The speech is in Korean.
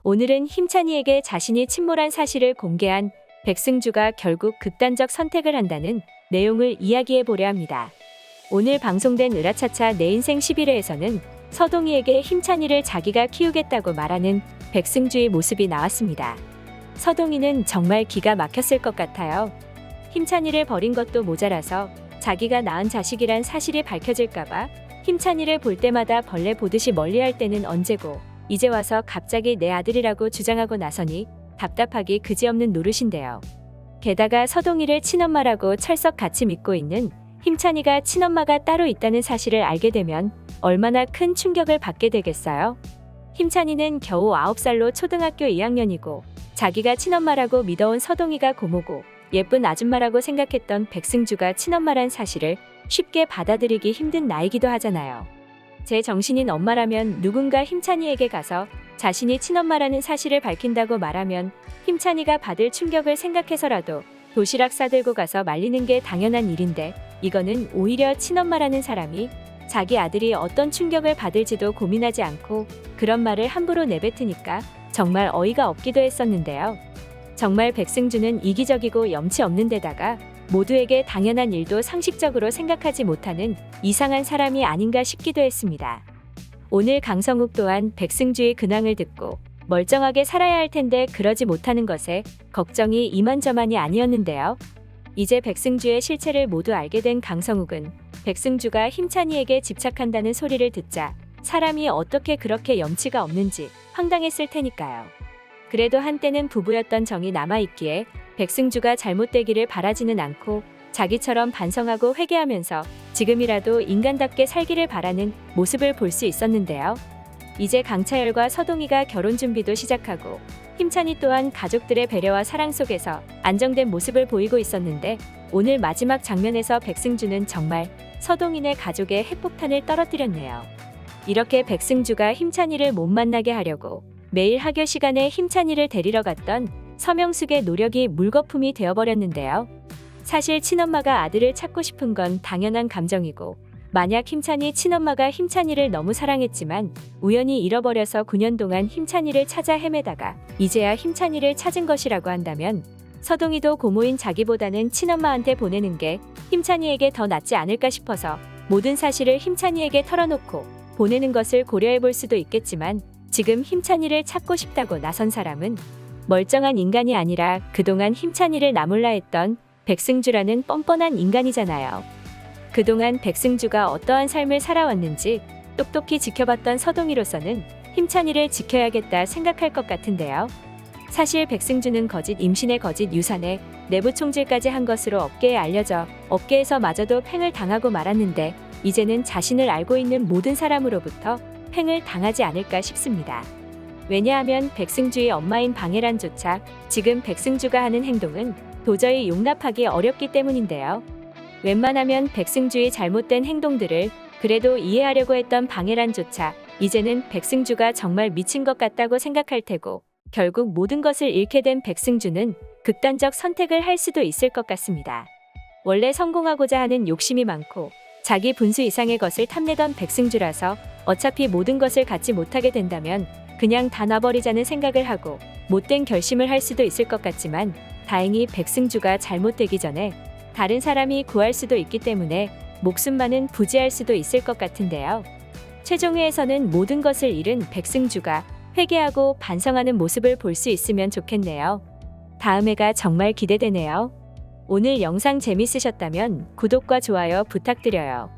오늘은 힘찬이에게 자신이 침몰한 사실을 공개한 백승주가 결국 극단적 선택을 한다는 내용을 이야기해 보려 합니다. 오늘 방송된 으라차차 내 인생 11회에서는 서동희에게 힘찬이를 자기가 키우겠다고 말하는 백승주의 모습이 나왔습니다. 서동희는 정말 기가 막혔을 것 같아요. 힘찬이를 버린 것도 모자라서 자기가 낳은 자식이란 사실이 밝혀질까봐 힘찬이를 볼 때마다 벌레 보듯이 멀리할 때는 언제고 이제 와서 갑자기 내 아들이라고 주장하고 나서니 답답하기 그지없는 노릇인데요. 게다가 서동희를 친엄마라고 철석같이 믿고 있는 힘찬이가 친엄마가 따로 있다는 사실을 알게 되면 얼마나 큰 충격을 받게 되겠어요. 힘찬이는 겨우 9살로 초등학교 2학년이고 자기가 친엄마라고 믿어온 서동희가 고모고 예쁜 아줌마라고 생각했던 백승주가 친엄마란 사실을 쉽게 받아들이기 힘든 나이기도 하잖아요. 제 정신인 엄마라면 누군가 힘찬이에게 가서 자신이 친엄마라는 사실을 밝힌다고 말하면 힘찬이가 받을 충격을 생각해서라도 도시락 싸들고 가서 말리는 게 당연한 일인데 이거는 오히려 친엄마라는 사람이 자기 아들이 어떤 충격을 받을지도 고민하지 않고 그런 말을 함부로 내뱉으니까 정말 어이가 없기도 했었는데요. 정말 백승주는 이기적이고 염치 없는 데다가 모두에게 당연한 일도 상식적으로 생각하지 못하는 이상한 사람이 아닌가 싶기도 했습니다. 오늘 강성욱 또한 백승주의 근황을 듣고 멀쩡하게 살아야 할 텐데 그러지 못하는 것에 걱정이 이만저만이 아니었는데요. 이제 백승주의 실체를 모두 알게 된 강성욱은 백승주가 힘찬이에게 집착한다는 소리를 듣자 사람이 어떻게 그렇게 염치가 없는지 황당했을 테니까요. 그래도 한때는 부부였던 정이 남아있기에 백승주가 잘못되기를 바라지는 않고 자기처럼 반성하고 회개하면서 지금이라도 인간답게 살기를 바라는 모습을 볼 수 있었는데요. 이제 강차열과 서동희가 결혼 준비도 시작하고 힘찬이 또한 가족들의 배려와 사랑 속에서 안정된 모습을 보이고 있었는데 오늘 마지막 장면에서 백승주는 정말 서동희네 가족의 핵폭탄을 떨어뜨렸네요. 이렇게 백승주가 힘찬이를 못 만나게 하려고 매일 학교 시간에 힘찬이를 데리러 갔던 서명숙의 노력이 물거품이 되어버렸는데요. 사실 친엄마가 아들을 찾고 싶은 건 당연한 감정이고 만약 힘찬이 친엄마가 힘찬이를 너무 사랑했지만 우연히 잃어버려서 9년 동안 힘찬이를 찾아 헤매다가 이제야 힘찬이를 찾은 것이라고 한다면 서동희도 고모인 자기보다는 친엄마한테 보내는 게 힘찬이에게 더 낫지 않을까 싶어서 모든 사실을 힘찬이에게 털어놓고 보내는 것을 고려해 볼 수도 있겠지만 지금 힘찬이를 찾고 싶다고 나선 사람은 멀쩡한 인간이 아니라 그동안 힘찬이를 나몰라 했던 백승주라는 뻔뻔한 인간이잖아요. 그동안 백승주가 어떠한 삶을 살아왔는지 똑똑히 지켜봤던 서동희로서는 힘찬이를 지켜야겠다 생각할 것 같은데요. 사실 백승주는 거짓 임신에 거짓 유산에 내부 총질까지 한 것으로 업계에 알려져 업계에서 마저도 팽을 당하고 말았는데 이제는 자신을 알고 있는 모든 사람으로부터 팽을 당하지 않을까 싶습니다. 왜냐하면 백승주의 엄마인 방해란조차 지금 백승주가 하는 행동은 도저히 용납하기 어렵기 때문인데요. 웬만하면 백승주의 잘못된 행동들을 그래도 이해하려고 했던 방해란조차 이제는 백승주가 정말 미친 것 같다고 생각할 테고 결국 모든 것을 잃게 된 백승주는 극단적 선택을 할 수도 있을 것 같습니다. 원래 성공하고자 하는 욕심이 많고 자기 분수 이상의 것을 탐내던 백승주라서 어차피 모든 것을 갖지 못하게 된다면 그냥 다 놔버리자는 생각을 하고 못된 결심을 할 수도 있을 것 같지만 다행히 백승주가 잘못되기 전에 다른 사람이 구할 수도 있기 때문에 목숨만은 부지할 수도 있을 것 같은데요. 최종회에서는 모든 것을 잃은 백승주가 회개하고 반성하는 모습을 볼 수 있으면 좋겠네요. 다음 회가 정말 기대되네요. 오늘 영상 재밌으셨다면 구독과 좋아요 부탁드려요.